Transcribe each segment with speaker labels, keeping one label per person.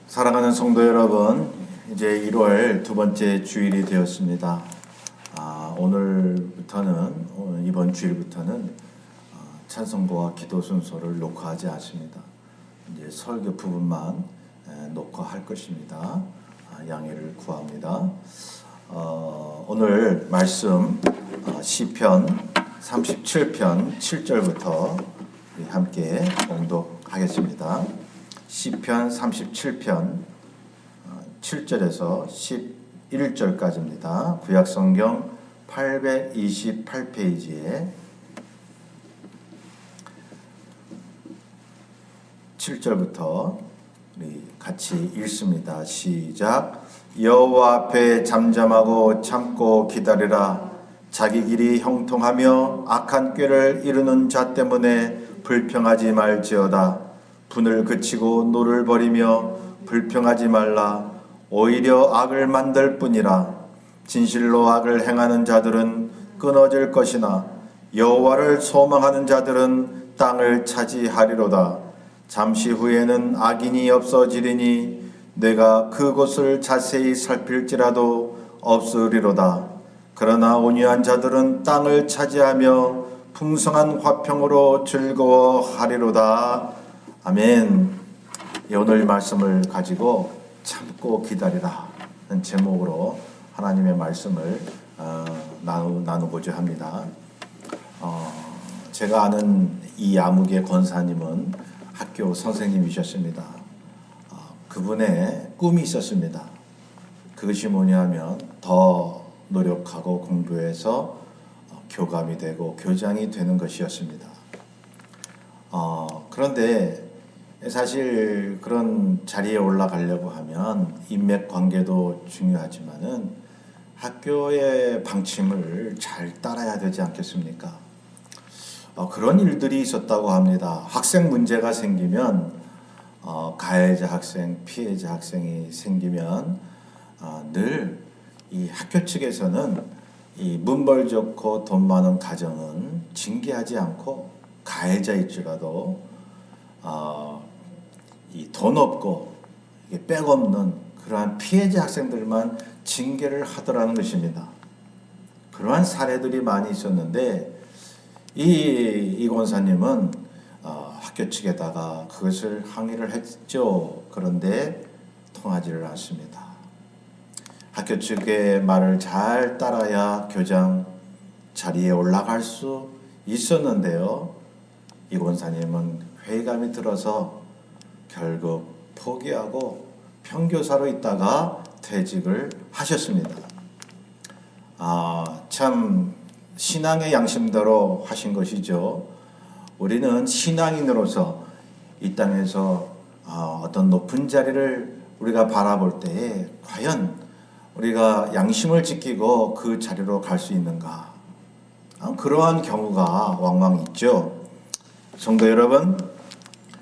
Speaker 1: 사랑하는 성도 여러분, 이제 1월 두 번째 주일이 되었습니다. 오늘부터는 이번 주일부터는 찬송부와 기도 순서를 녹화하지 않습니다. 이제 설교 부분만 녹화할 것입니다. 양해를 구합니다. 오늘 말씀 시편 37편 7절부터 함께 봉독하겠습니다. 시편 37편 7절에서 11절까지입니다. 구약성경 828페이지에 7절부터 우리 같이 읽습니다. 시작. 여호와 앞에 잠잠하고 참고 기다리라. 자기 길이 형통하며 악한 꾀를 이루는 자 때문에 불평하지 말지어다. 분을 그치고 노를 버리며 불평하지 말라. 오히려 악을 만들 뿐이라. 진실로 악을 행하는 자들은 끊어질 것이나 여호와를 소망하는 자들은 땅을 차지하리로다. 잠시 후에는 악인이 없어지리니 내가 그곳을 자세히 살필지라도 없으리로다. 그러나 온유한 자들은 땅을 차지하며 풍성한 화평으로 즐거워하리로다. 아멘. 오늘 말씀을 가지고 참고 기다리라 는 제목으로 하나님의 말씀을 나누고자 합니다. 제가 아는 이 아무개 권사님은 학교 선생님이셨습니다. 그분의 꿈이 있었습니다. 그것이 뭐냐면 더 노력하고 공부해서 교감이 되고 교장이 되는 것이었습니다. 그런데 사실 그런 자리에 올라가려고 하면 인맥 관계도 중요하지만은 학교의 방침을 잘 따라야 되지 않겠습니까? 그런 일들이 있었다고 합니다. 학생 문제가 생기면 가해자 학생, 피해자 학생이 생기면 늘 이 학교 측에서는 이 문벌 좋고 돈 많은 가정은 징계하지 않고 가해자일지라도 이 돈 없고 백 없는 그러한 피해자 학생들만 징계를 하더라는 것입니다. 그러한 사례들이 많이 있었는데 이 권사님은 학교 측에다가 그것을 항의를 했죠. 그런데 통하지를 않습니다. 학교 측의 말을 잘 따라야 교장 자리에 올라갈 수 있었는데요. 이 권사님은 회의감이 들어서 결국 포기하고 평교사로 있다가 퇴직을 하셨습니다. 참 신앙의 양심대로 하신 것이죠. 우리는 신앙인으로서 이 땅에서 어떤 높은 자리를 우리가 바라볼 때에 과연 우리가 양심을 지키고 그 자리로 갈 수 있는가? 그러한 경우가 왕왕 있죠. 성도 여러분,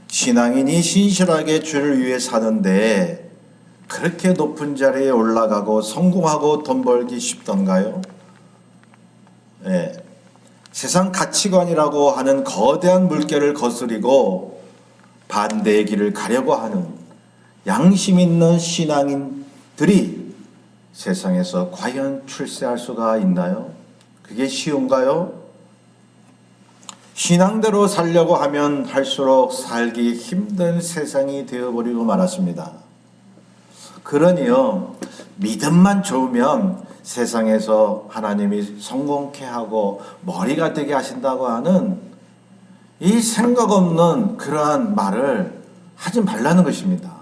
Speaker 1: 신앙인이 신실하게 주를 위해 사는데 그렇게 높은 자리에 올라가고 성공하고 돈 벌기 쉽던가요? 네. 세상 가치관이라고 하는 거대한 물결을 거스리고 반대의 길을 가려고 하는 양심 있는 신앙인들이 세상에서 과연 출세할 수가 있나요? 그게 쉬운가요? 신앙대로 살려고 하면 할수록 살기 힘든 세상이 되어버리고 말았습니다. 그러니요, 믿음만 좋으면 세상에서 하나님이 성공케 하고 머리가 되게 하신다고 하는 이 생각 없는 그러한 말을 하지 말라는 것입니다.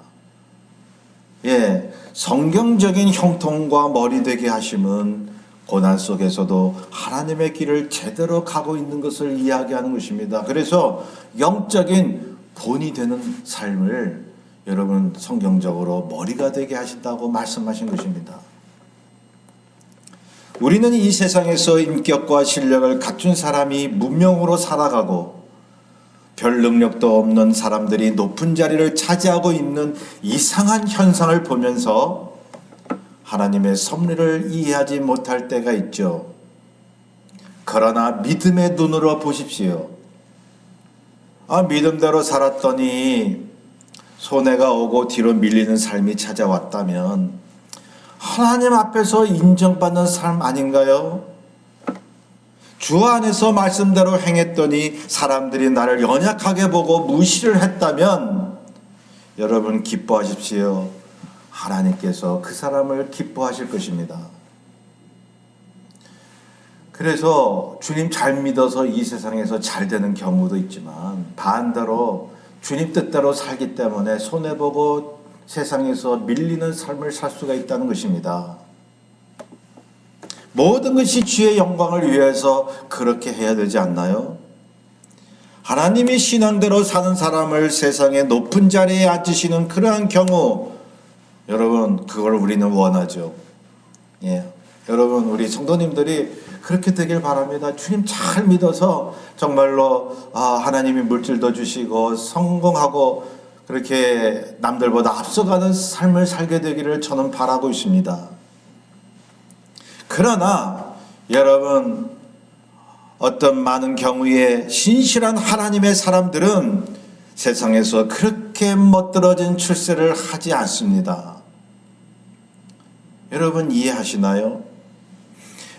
Speaker 1: 성경적인 형통과 머리 되게 하심은 고난 속에서도 하나님의 길을 제대로 가고 있는 것을 이야기하는 것입니다. 그래서 영적인 본이 되는 삶을 여러분 성경적으로 머리가 되게 하신다고 말씀하신 것입니다. 우리는 이 세상에서 인격과 실력을 갖춘 사람이 문명으로 살아가고 별 능력도 없는 사람들이 높은 자리를 차지하고 있는 이상한 현상을 보면서 하나님의 섭리를 이해하지 못할 때가 있죠. 그러나 믿음의 눈으로 보십시오. 믿음대로 살았더니 손해가 오고 뒤로 밀리는 삶이 찾아왔다면 하나님 앞에서 인정받는 삶 아닌가요? 주 안에서 말씀대로 행했더니 사람들이 나를 연약하게 보고 무시를 했다면 여러분 기뻐하십시오. 하나님께서 그 사람을 기뻐하실 것입니다. 그래서 주님 잘 믿어서 이 세상에서 잘 되는 경우도 있지만 반대로 주님 뜻대로 살기 때문에 손해보고 세상에서 밀리는 삶을 살 수가 있다는 것입니다. 모든 것이 주의 영광을 위해서 그렇게 해야 되지 않나요? 하나님이 신앙대로 사는 사람을 세상의 높은 자리에 앉으시는 그러한 경우, 여러분 그걸 우리는 원하죠. 여러분 우리 성도님들이 그렇게 되길 바랍니다. 주님 잘 믿어서 정말로 하나님이 물질도 주시고 성공하고 그렇게 남들보다 앞서가는 삶을 살게 되기를 저는 바라고 있습니다. 그러나 여러분 어떤 많은 경우에 신실한 하나님의 사람들은 세상에서 그렇게 멋들어진 출세를 하지 않습니다. 여러분 이해하시나요?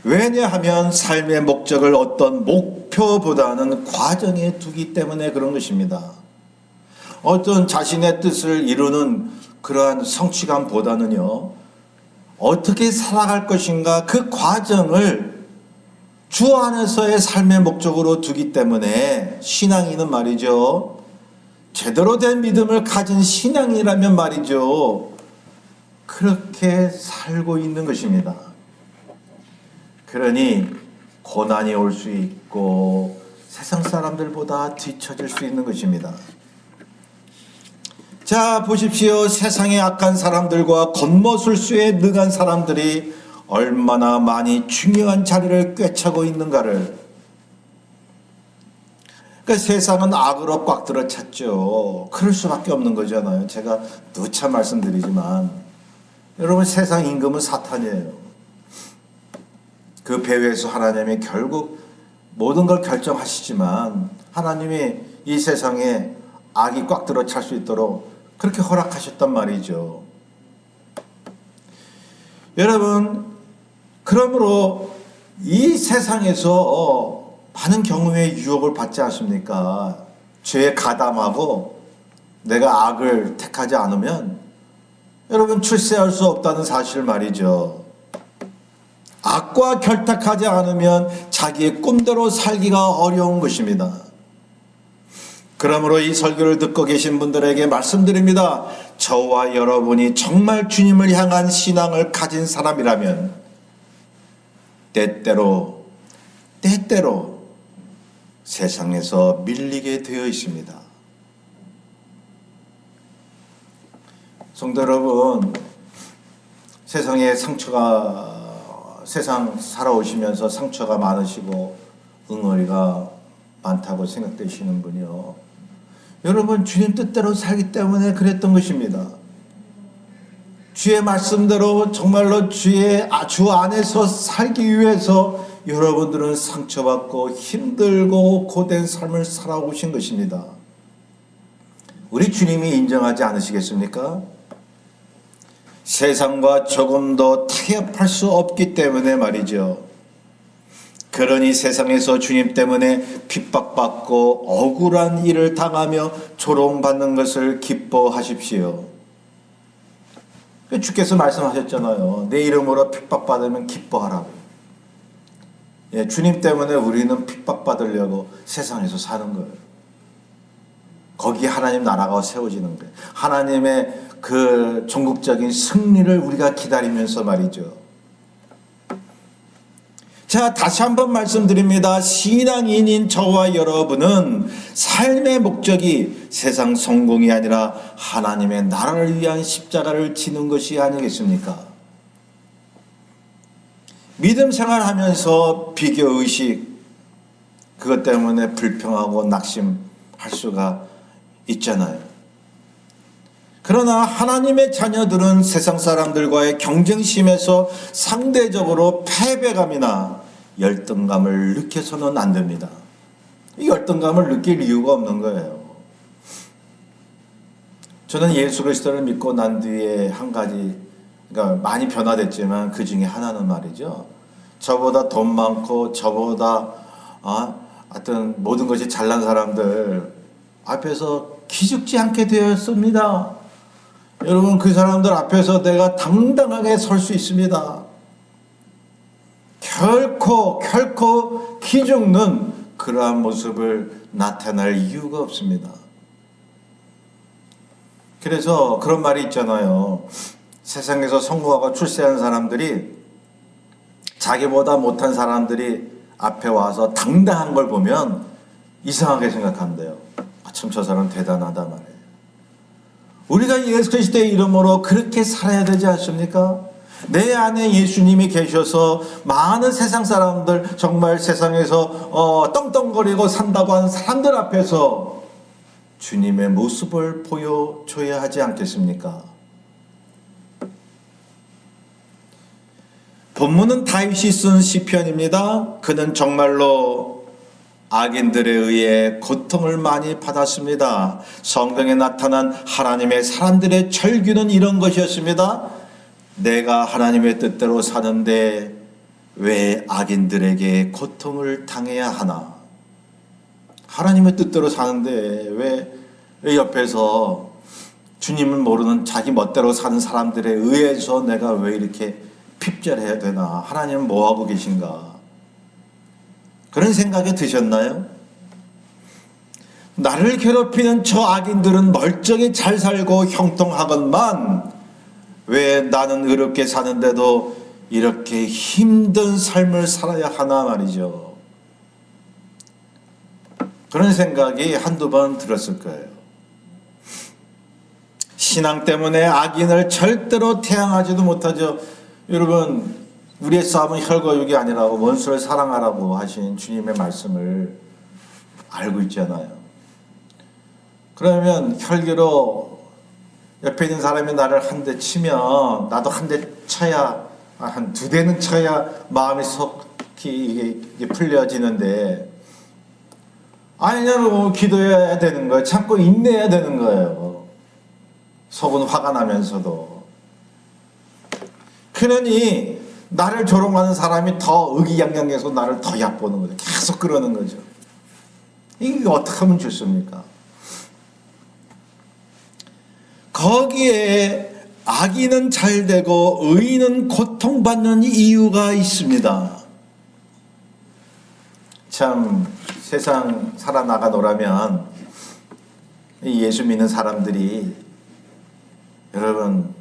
Speaker 1: 왜냐하면 삶의 목적을 어떤 목표보다는 과정에 두기 때문에 그런 것입니다. 어떤 자신의 뜻을 이루는 그러한 성취감보다는요, 어떻게 살아갈 것인가 그 과정을 주 안에서의 삶의 목적으로 두기 때문에 신앙인은 말이죠, 제대로 된 믿음을 가진 신앙이라면 말이죠, 그렇게 살고 있는 것입니다. 그러니 고난이 올 수 있고 세상 사람들보다 뒤처질 수 있는 것입니다. 자, 보십시오. 세상의 악한 사람들과 겉모술수에 능한 사람들이 얼마나 많이 중요한 자리를 꿰차고 있는가를. 그러니까 세상은 악으로 꽉 들어찼죠. 그럴 수밖에 없는 거잖아요. 제가 누차 말씀드리지만 여러분 세상 임금은 사탄이에요. 그 배후에서 하나님이 결국 모든 걸 결정하시지만 하나님이 이 세상에 악이 꽉 들어찰 수 있도록 그렇게 허락하셨단 말이죠. 여러분, 그러므로 이 세상에서 많은 경우에 유혹을 받지 않습니까? 죄에 가담하고 내가 악을 택하지 않으면 여러분 출세할 수 없다는 사실 말이죠. 악과 결탁하지 않으면 자기의 꿈대로 살기가 어려운 것입니다. 그러므로 이 설교를 듣고 계신 분들에게 말씀드립니다. 저와 여러분이 정말 주님을 향한 신앙을 가진 사람이라면 때때로 세상에서 밀리게 되어 있습니다. 성도 여러분, 세상 살아오시면서 상처가 많으시고 응어리가 많다고 생각되시는 분이요, 여러분 주님 뜻대로 살기 때문에 그랬던 것입니다. 주의 말씀대로 정말로 주 안에서 살기 위해서 여러분들은 상처받고 힘들고 고된 삶을 살아오신 것입니다. 우리 주님이 인정하지 않으시겠습니까? 세상과 조금도 타협할 수 없기 때문에 말이죠. 그러니 세상에서 주님 때문에 핍박받고 억울한 일을 당하며 조롱받는 것을 기뻐하십시오. 주께서 말씀하셨잖아요. 내 이름으로 핍박받으면 기뻐하라고. 주님 때문에 우리는 핍박받으려고 세상에서 사는 거예요. 거기에 하나님 나라가 세워지는 거예요. 하나님의 그 종국적인 승리를 우리가 기다리면서 말이죠. 자, 다시 한번 말씀드립니다. 신앙인인 저와 여러분은 삶의 목적이 세상 성공이 아니라 하나님의 나라를 위한 십자가를 지는 것이 아니겠습니까? 믿음 생활하면서 비교의식, 그것 때문에 불평하고 낙심할 수가 있잖아요. 그러나 하나님의 자녀들은 세상 사람들과의 경쟁심에서 상대적으로 패배감이나 열등감을 느껴서는 안 됩니다. 이 열등감을 느낄 이유가 없는 거예요. 저는 예수 그리스도를 믿고 난 뒤에 한 가지, 그러니까 많이 변화됐지만 그 중에 하나는 말이죠. 저보다 돈 많고 저보다 하여튼 모든 것이 잘난 사람들 앞에서 기죽지 않게 되었습니다. 여러분, 그 사람들 앞에서 내가 당당하게 설 수 있습니다. 결코 기죽는 그러한 모습을 나타낼 이유가 없습니다. 그래서 그런 말이 있잖아요. 세상에서 성공하고 출세한 사람들이 자기보다 못한 사람들이 앞에 와서 당당한 걸 보면 이상하게 생각한대요. 참 저 사람 대단하다 말이에요. 우리가 예수 그리스도의 이름으로 그렇게 살아야 되지 않습니까? 내 안에 예수님이 계셔서 많은 세상 사람들, 정말 세상에서 떵떵거리고 산다고 하는 사람들 앞에서 주님의 모습을 보여줘야 하지 않겠습니까? 본문은 다윗이 쓴 시편입니다. 그는 정말로 악인들에 의해 고통을 많이 받았습니다. 성경에 나타난 하나님의 사람들의 절규는 이런 것이었습니다. 내가 하나님의 뜻대로 사는데 왜 악인들에게 고통을 당해야 하나? 하나님의 뜻대로 사는데 왜 옆에서 주님을 모르는 자기 멋대로 사는 사람들에 의해서 내가 왜 이렇게 핍절해야 되나? 하나님은 뭐하고 계신가? 그런 생각이 드셨나요? 나를 괴롭히는 저 악인들은 멀쩡히 잘 살고 형통하건만 왜 나는 의롭게 사는데도 이렇게 힘든 삶을 살아야 하나 말이죠. 그런 생각이 한두 번 들었을 거예요. 신앙 때문에 악인을 절대로 태양하지도 못하죠. 여러분, 우리의 싸움은 혈과 육이 아니라고 원수를 사랑하라고 하신 주님의 말씀을 알고 있잖아요. 그러면 혈기로 옆에 있는 사람이 나를 한 대 치면 나도 한 대 쳐야, 한 두 대는 쳐야 마음이 속히 이게 풀려지는데, 아니냐고 기도해야 되는 거예요. 참고 인내해야 되는 거예요. 속은 화가 나면서도. 그러니 나를 조롱하는 사람이 더 의기양양해서 나를 더 얕보는 거죠. 계속 그러는 거죠. 이게 어떻게 하면 좋습니까? 거기에 악인은 잘되고 의인은 고통받는 이유가 있습니다. 참 세상 살아나가노라면 예수 믿는 사람들이, 여러분,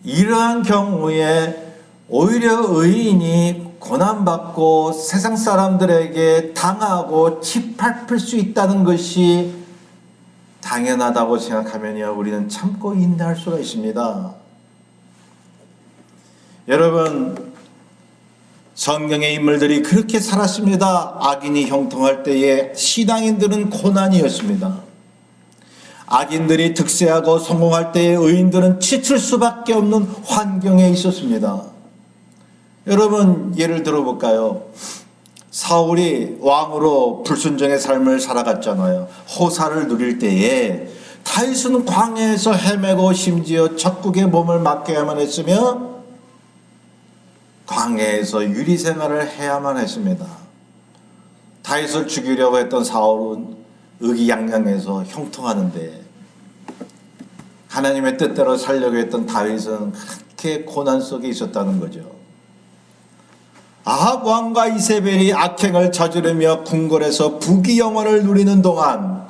Speaker 1: 이러한 경우에 오히려 의인이 고난받고 세상 사람들에게 당하고 짓밟힐 수 있다는 것이 당연하다고 생각하면요, 우리는 참고 인내할 수가 있습니다. 여러분, 성경의 인물들이 그렇게 살았습니다. 악인이 형통할 때에 신앙인들은 고난이었습니다. 악인들이 득세하고 성공할 때에 의인들은 지칠 수밖에 없는 환경에 있었습니다. 여러분, 예를 들어볼까요? 사울이 왕으로 불순종의 삶을 살아갔잖아요. 호사를 누릴 때에 다윗은 광야에서 헤매고 심지어 적국의 몸을 맡겨야만 했으며 광야에서 유리 생활을 해야만 했습니다. 다윗을 죽이려고 했던 사울은 의기양양해서 형통하는데, 하나님의 뜻대로 살려고 했던 다윗은 그렇게 고난 속에 있었다는 거죠. 아합 왕과 이세벨이 악행을 저지르며 궁궐에서 부귀영화를 누리는 동안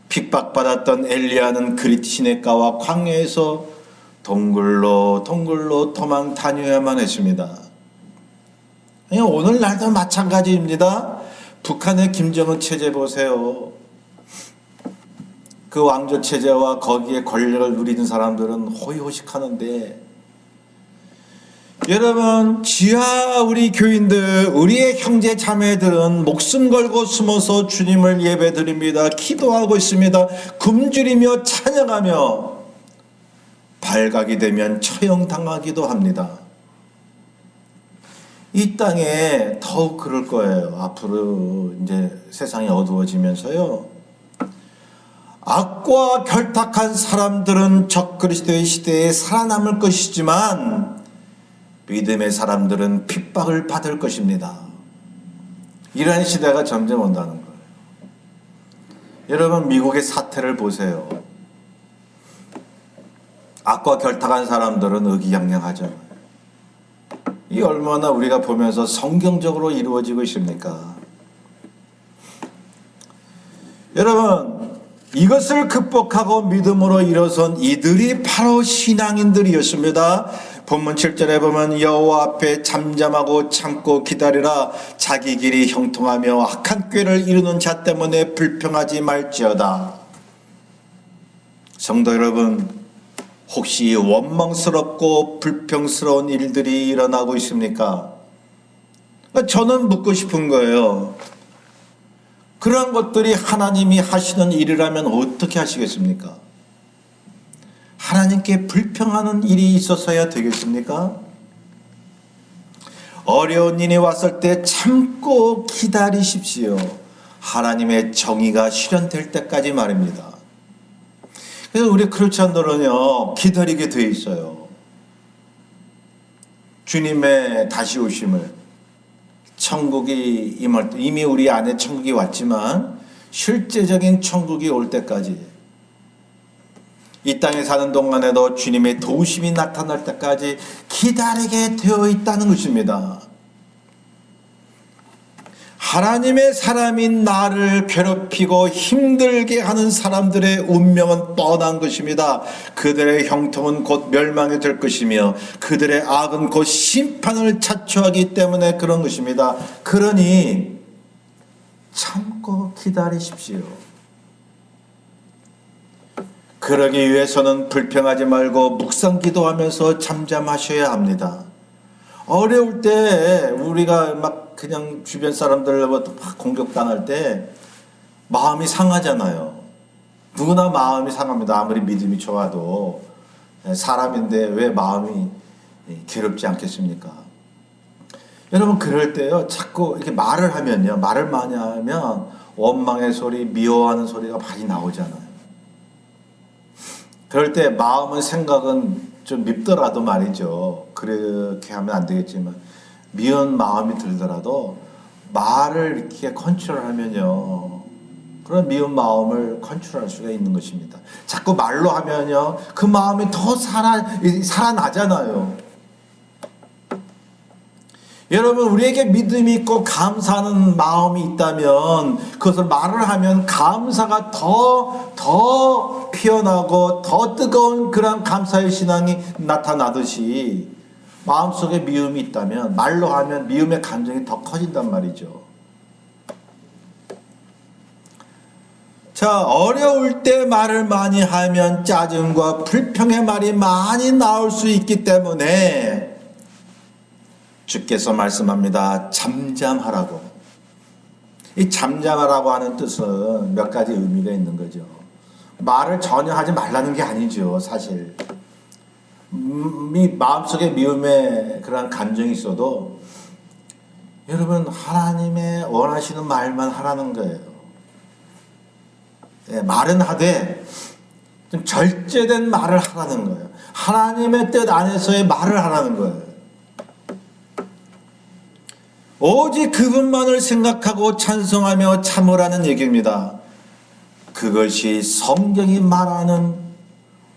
Speaker 1: 핍박받았던 엘리야는 그릿 시냇가와 광야에서 동굴로 도망 다녀야만 했습니다. 오늘날도 마찬가지입니다. 북한의 김정은 체제 보세요. 그 왕조 체제와 거기에 권력을 누리는 사람들은 호의호식하는데, 여러분, 지하 우리 교인들, 우리의 형제 자매들은 목숨 걸고 숨어서 주님을 예배드립니다. 기도하고 있습니다. 굶주리며 찬양하며 발각이 되면 처형당하기도 합니다. 이 땅에 더욱 그럴 거예요. 앞으로 이제 세상이 어두워지면서요. 악과 결탁한 사람들은 적그리스도의 시대에 살아남을 것이지만 믿음의 사람들은 핍박을 받을 것입니다. 이러한 시대가 점점 온다는 거예요. 여러분, 미국의 사태를 보세요. 악과 결탁한 사람들은 의기양양하잖아요. 이 얼마나 우리가 보면서 성경적으로 이루어지고 있습니까? 여러분, 이것을 극복하고 믿음으로 일어선 이들이 바로 신앙인들이었습니다. 본문 7절에 보면 여호와 앞에 잠잠하고 참고 기다리라. 자기 길이 형통하며 악한 꾀를 이루는 자 때문에 불평하지 말지어다. 성도 여러분, 혹시 원망스럽고 불평스러운 일들이 일어나고 있습니까? 저는 묻고 싶은 거예요. 그러한 것들이 하나님이 하시는 일이라면 어떻게 하시겠습니까? 하나님께 불평하는 일이 있어서야 되겠습니까? 어려운 일이 왔을 때 참고 기다리십시오. 하나님의 정의가 실현될 때까지 말입니다. 그래서 우리 크리스천들은요, 기다리게 돼 있어요. 주님의 다시 오심을, 천국이 임할 때, 이미 우리 안에 천국이 왔지만 실제적인 천국이 올 때까지, 이 땅에 사는 동안에도 주님의 도우심이 나타날 때까지 기다리게 되어 있다는 것입니다. 하나님의 사람인 나를 괴롭히고 힘들게 하는 사람들의 운명은 뻔한 것입니다. 그들의 형통은 곧 멸망이 될 것이며 그들의 악은 곧 심판을 자초하기 때문에 그런 것입니다. 그러니 참고 기다리십시오. 그러기 위해서는 불평하지 말고 묵상 기도하면서 잠잠하셔야 합니다. 어려울 때 우리가 막 그냥 주변 사람들로부터 막 공격당할 때 마음이 상하잖아요. 누구나 마음이 상합니다. 아무리 믿음이 좋아도 사람인데 왜 마음이 괴롭지 않겠습니까? 여러분, 그럴 때요, 자꾸 이렇게 말을 하면요, 말을 많이 하면 원망의 소리, 미워하는 소리가 많이 나오잖아요. 그럴 때 마음은, 생각은 좀 밉더라도 말이죠. 그렇게 하면 안 되겠지만 미운 마음이 들더라도 말을 이렇게 컨트롤하면요, 그런 미운 마음을 컨트롤할 수가 있는 것입니다. 자꾸 말로 하면요, 그 마음이 더 살아나잖아요. 여러분, 우리에게 믿음이 있고 감사하는 마음이 있다면 그것을 말을 하면 감사가 더 피어나고 더 뜨거운 그런 감사의 신앙이 나타나듯이 마음속에 미움이 있다면 말로 하면 미움의 감정이 더 커진단 말이죠. 자, 어려울 때 말을 많이 하면 짜증과 불평의 말이 많이 나올 수 있기 때문에 주께서 말씀합니다. 잠잠하라고. 이 잠잠하라고 하는 뜻은 몇 가지 의미가 있는 거죠. 말을 전혀 하지 말라는 게 아니죠, 사실. 마음속에 미움의 그런 감정이 있어도 여러분, 하나님의 원하시는 말만 하라는 거예요. 말은 하되 좀 절제된 말을 하라는 거예요. 하나님의 뜻 안에서의 말을 하라는 거예요. 오직 그분만을 생각하고 찬송하며 참으라는 얘기입니다. 그것이 성경이 말하는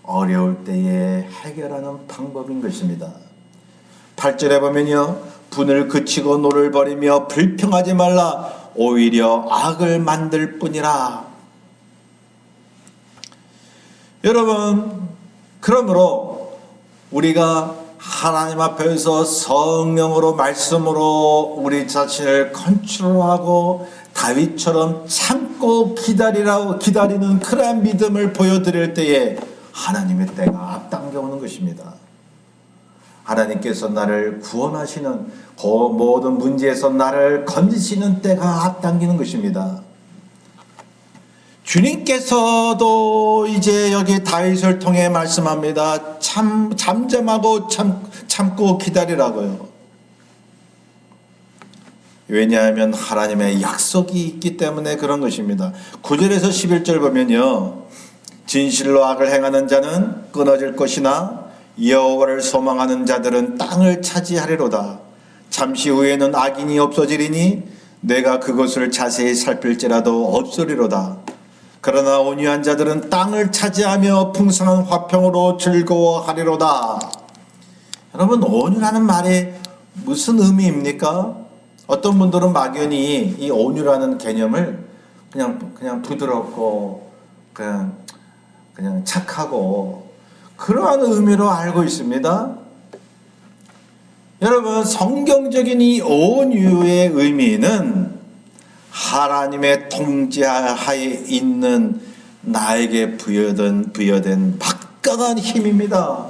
Speaker 1: 어려울 때에 해결하는 방법인 것입니다. 8절에 보면요, 분을 그치고 노를 버리며 불평하지 말라. 오히려 악을 만들 뿐이라. 여러분, 그러므로 우리가 하나님 앞에서 성령으로, 말씀으로 우리 자신을 컨트롤하고 다윗처럼 참고 기다리는 그러한 믿음을 보여드릴 때에 하나님의 때가 앞당겨 오는 것입니다. 하나님께서 나를 구원하시는, 그 모든 문제에서 나를 건지시는 때가 앞당기는 것입니다. 주님께서도 이제 여기 다윗을 통해 말씀합니다. 잠잠하고 참고 기다리라고요. 왜냐하면 하나님의 약속이 있기 때문에 그런 것입니다. 9절에서 11절 보면요, 진실로 악을 행하는 자는 끊어질 것이나 여호와를 소망하는 자들은 땅을 차지하리로다. 잠시 후에는 악인이 없어지리니 내가 그것을 자세히 살필지라도 없으리로다. 그러나 온유한 자들은 땅을 차지하며 풍성한 화평으로 즐거워하리로다. 여러분, 온유라는 말이 무슨 의미입니까? 어떤 분들은 막연히 이 온유라는 개념을 그냥 부드럽고 그냥 착하고 그러한 의미로 알고 있습니다. 여러분, 성경적인 이 온유의 의미는 하나님의 통제하에 있는 나에게 부여된 막강한 힘입니다.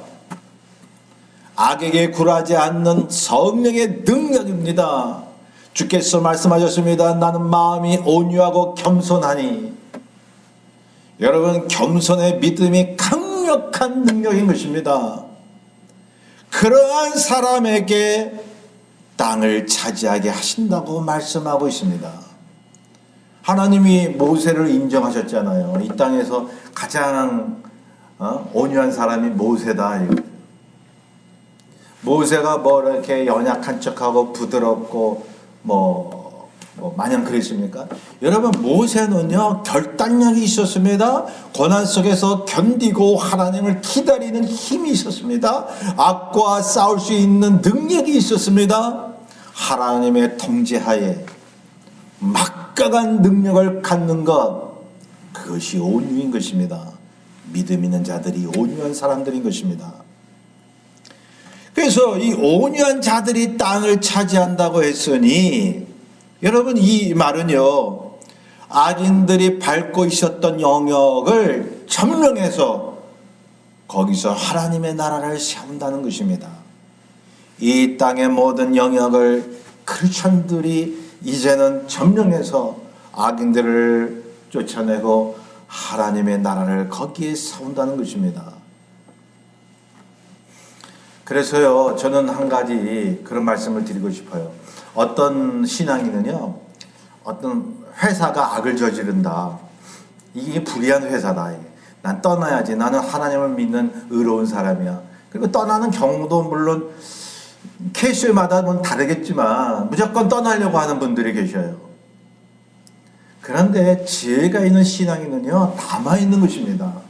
Speaker 1: 악에게 굴하지 않는 성령의 능력입니다. 주께서 말씀하셨습니다. 나는 마음이 온유하고 겸손하니. 여러분, 겸손의 믿음이 강력한 능력인 것입니다. 그러한 사람에게 땅을 차지하게 하신다고 말씀하고 있습니다. 하나님이 모세를 인정하셨잖아요. 이 땅에서 가장 온유한 사람이 모세다. 모세가 이렇게 연약한 척하고 부드럽고 마냥 그랬습니까? 여러분, 모세는요 결단력이 있었습니다. 고난 속에서 견디고 하나님을 기다리는 힘이 있었습니다. 악과 싸울 수 있는 능력이 있었습니다. 하나님의 통제하에 막강한 능력을 갖는 것, 그것이 온유인 것입니다. 믿음 있는 자들이 온유한 사람들인 것입니다. 그래서 이 온유한 자들이 땅을 차지한다고 했으니, 여러분, 이 말은요 악인들이 밟고 있었던 영역을 점령해서 거기서 하나님의 나라를 세운다는 것입니다. 이 땅의 모든 영역을 크리스천들이 이제는 점령해서 악인들을 쫓아내고 하나님의 나라를 거기에 세운다는 것입니다. 그래서요, 저는 한 가지 그런 말씀을 드리고 싶어요. 어떤 신앙인은요, 어떤 회사가 악을 저지른다. 이게 불의한 회사다. 난 떠나야지. 나는 하나님을 믿는 의로운 사람이야. 그리고 떠나는 경우도 물론 케이스마다 다르겠지만 무조건 떠나려고 하는 분들이 계셔요. 그런데 지혜가 있는 신앙인은요, 남아있는 것입니다.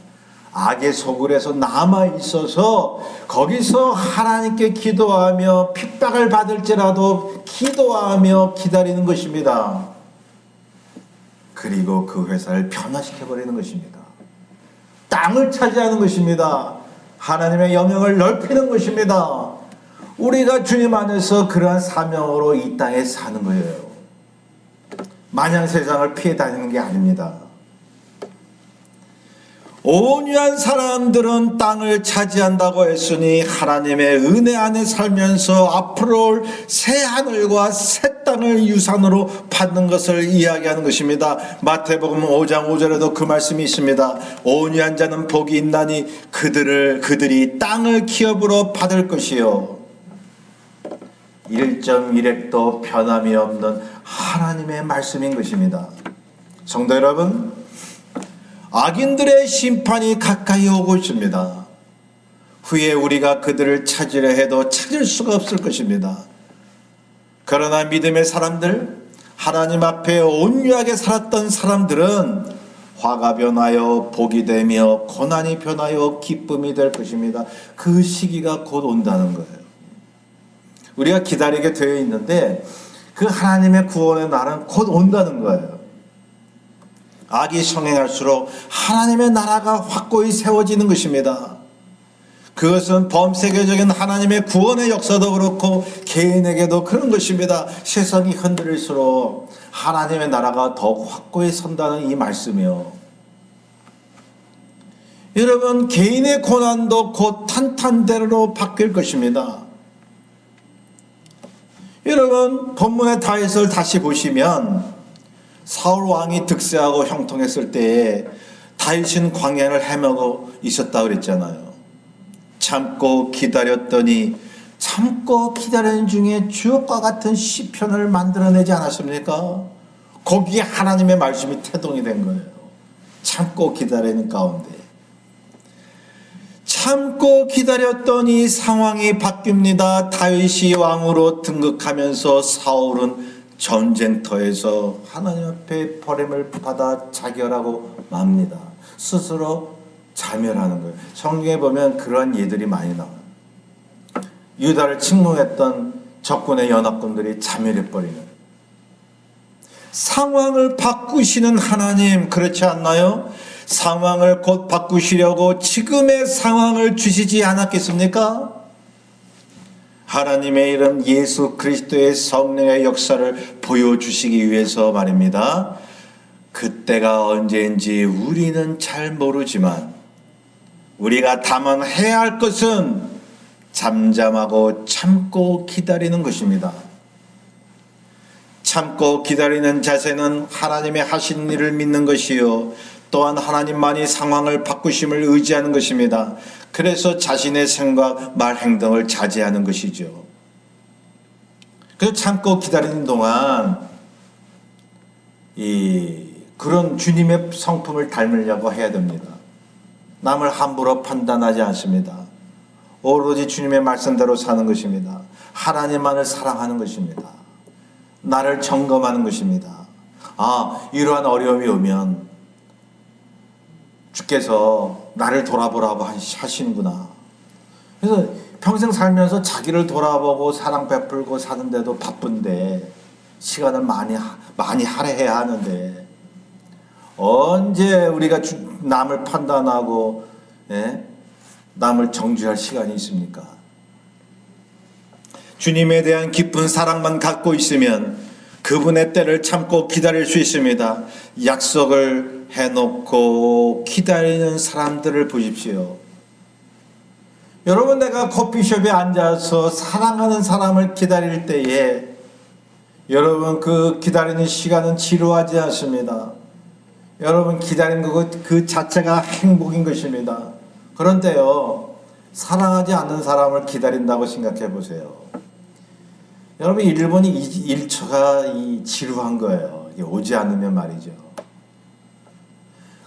Speaker 1: 악의 소굴에서 남아있어서 거기서 하나님께 기도하며 핍박을 받을지라도 기도하며 기다리는 것입니다. 그리고 그 회사를 변화시켜버리는 것입니다. 땅을 차지하는 것입니다. 하나님의 영역을 넓히는 것입니다. 우리가 주님 안에서 그러한 사명으로 이 땅에 사는 거예요. 마냥 세상을 피해 다니는 게 아닙니다. 온유한 사람들은 땅을 차지한다고 했으니 하나님의 은혜 안에 살면서 앞으로 올 새 하늘과 새 땅을 유산으로 받는 것을 이야기하는 것입니다. 마태복음 5장 5절에도 그 말씀이 있습니다. 온유한 자는 복이 있나니 그들이 땅을 기업으로 받을 것이요. 1.1획도 변함이 없는 하나님의 말씀인 것입니다. 성도 여러분, 악인들의 심판이 가까이 오고 있습니다. 후에 우리가 그들을 찾으려 해도 찾을 수가 없을 것입니다. 그러나 믿음의 사람들, 하나님 앞에 온유하게 살았던 사람들은 화가 변하여 복이 되며 고난이 변하여 기쁨이 될 것입니다. 그 시기가 곧 온다는 거예요. 우리가 기다리게 되어 있는데 그 하나님의 구원의 날은 곧 온다는 거예요. 악이 성행할수록 하나님의 나라가 확고히 세워지는 것입니다. 그것은 범세계적인 하나님의 구원의 역사도 그렇고 개인에게도 그런 것입니다. 세상이 흔들릴수록 하나님의 나라가 더욱 확고히 선다는 이 말씀이요. 여러분, 개인의 고난도 곧 탄탄대로로 바뀔 것입니다. 여러분, 본문의 다윗을 다시 보시면 사울 왕이 득세하고 형통했을 때에 다윗은 광야를 헤매고 있었다고 그랬잖아요. 참고 기다렸더니 참고 기다리는 중에 주옥과 같은 시편을 만들어내지 않았습니까? 거기에 하나님의 말씀이 태동이 된 거예요. 참고 기다리는 가운데. 참고 기다렸더니 상황이 바뀝니다. 다윗이 왕으로 등극하면서 사울은 전쟁터에서 하나님 앞에 버림을 받아 자결하고 맙니다. 스스로 자멸하는 거예요. 성경에 보면 그러한 예들이 많이 나와요. 유다를 침공했던 적군의 연합군들이 자멸해버리는, 상황을 바꾸시는 하나님, 그렇지 않나요? 상황을 곧 바꾸시려고 지금의 상황을 주시지 않았겠습니까? 하나님의 이름 예수 그리스도의 성령의 역사를 보여주시기 위해서 말입니다. 그때가 언제인지 우리는 잘 모르지만 우리가 다만 해야 할 것은 잠잠하고 참고 기다리는 것입니다. 참고 기다리는 자세는 하나님의 하신 일을 믿는 것이요, 또한 하나님만이 상황을 바꾸심을 의지하는 것입니다. 그래서 자신의 생각, 말, 행동을 자제하는 것이죠. 그래서 참고 기다리는 동안 그런 주님의 성품을 닮으려고 해야 됩니다. 남을 함부로 판단하지 않습니다. 오로지 주님의 말씀대로 사는 것입니다. 하나님만을 사랑하는 것입니다. 나를 점검하는 것입니다. 이러한 어려움이 오면 주께서 나를 돌아보라고 하시는구나. 그래서 평생 살면서 자기를 돌아보고 사랑 베풀고 사는데도 바쁜데, 시간을 많이 할애해야 하는데, 언제 우리가 남을 판단하고 남을 정죄할 시간이 있습니까? 주님에 대한 깊은 사랑만 갖고 있으면 그분의 때를 참고 기다릴 수 있습니다. 약속을 해놓고 기다리는 사람들을 보십시오. 여러분, 내가 커피숍에 앉아서 사랑하는 사람을 기다릴 때에 여러분, 그 기다리는 시간은 지루하지 않습니다. 여러분, 기다리는 그 자체가 행복인 것입니다. 그런데요, 사랑하지 않는 사람을 기다린다고 생각해 보세요. 여러분, 일본이 1초가 지루한 거예요. 오지 않으면 말이죠.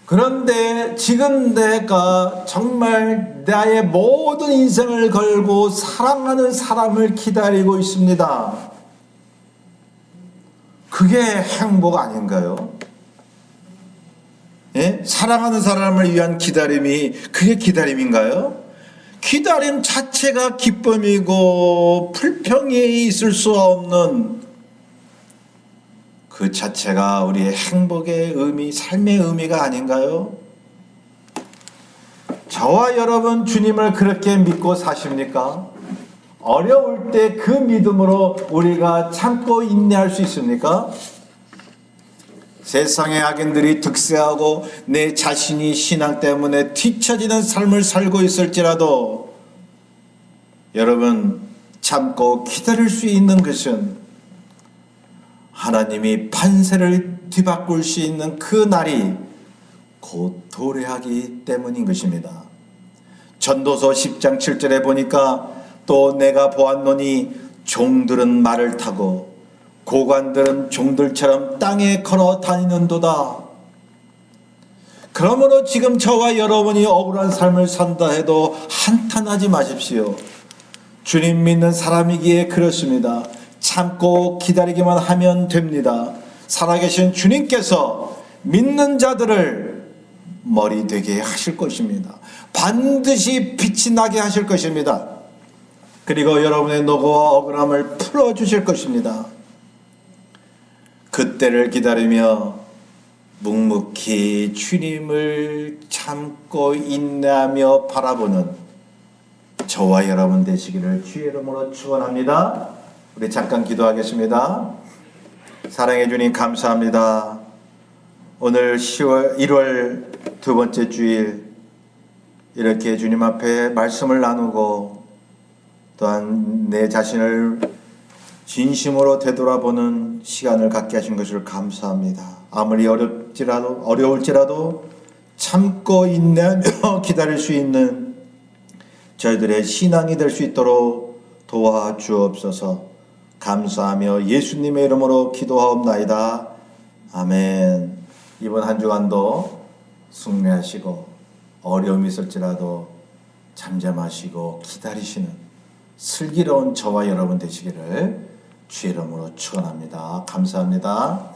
Speaker 1: 그런데 지금 내가 정말 나의 모든 인생을 걸고 사랑하는 사람을 기다리고 있습니다. 그게 행복 아닌가요? 예? 사랑하는 사람을 위한 기다림이 그게 기다림인가요? 기다림 자체가 기쁨이고 불평이 있을 수 없는 그 자체가 우리의 행복의 의미, 삶의 의미가 아닌가요? 저와 여러분, 주님을 그렇게 믿고 사십니까? 어려울 때 그 믿음으로 우리가 참고 인내할 수 있습니까? 세상의 악인들이 득세하고 내 자신이 신앙 때문에 뒤처지는 삶을 살고 있을지라도 여러분, 참고 기다릴 수 있는 것은 하나님이 판세를 뒤바꿀 수 있는 그 날이 곧 도래하기 때문인 것입니다. 전도서 10장 7절에 보니까 또 내가 보았노니 종들은 말을 타고 고관들은 종들처럼 땅에 걸어 다니는도다. 그러므로 지금 저와 여러분이 억울한 삶을 산다 해도 한탄하지 마십시오. 주님 믿는 사람이기에 그렇습니다. 참고 기다리기만 하면 됩니다. 살아계신 주님께서 믿는 자들을 머리 되게 하실 것입니다. 반드시 빛이 나게 하실 것입니다. 그리고 여러분의 노고와 억울함을 풀어주실 것입니다. 그때를 기다리며 묵묵히 주님을 참고 인내하며 바라보는 저와 여러분 되시기를 주의 이름으로 축원합니다. 우리 잠깐 기도하겠습니다. 사랑해 주님, 감사합니다. 오늘 1월 두 번째 주일 이렇게 주님 앞에 말씀을 나누고 또한 내 자신을 진심으로 되돌아보는 시간을 갖게 하신 것을 감사합니다. 아무리 어려울지라도 참고 인내하며 기다릴 수 있는 저희들의 신앙이 될 수 있도록 도와주옵소서. 감사하며 예수님의 이름으로 기도하옵나이다. 아멘. 이번 한 주간도 승리하시고 어려움이 있을지라도 잠잠하시고 기다리시는 슬기로운 저와 여러분 되시기를 주의 이름으로 축원합니다. 감사합니다.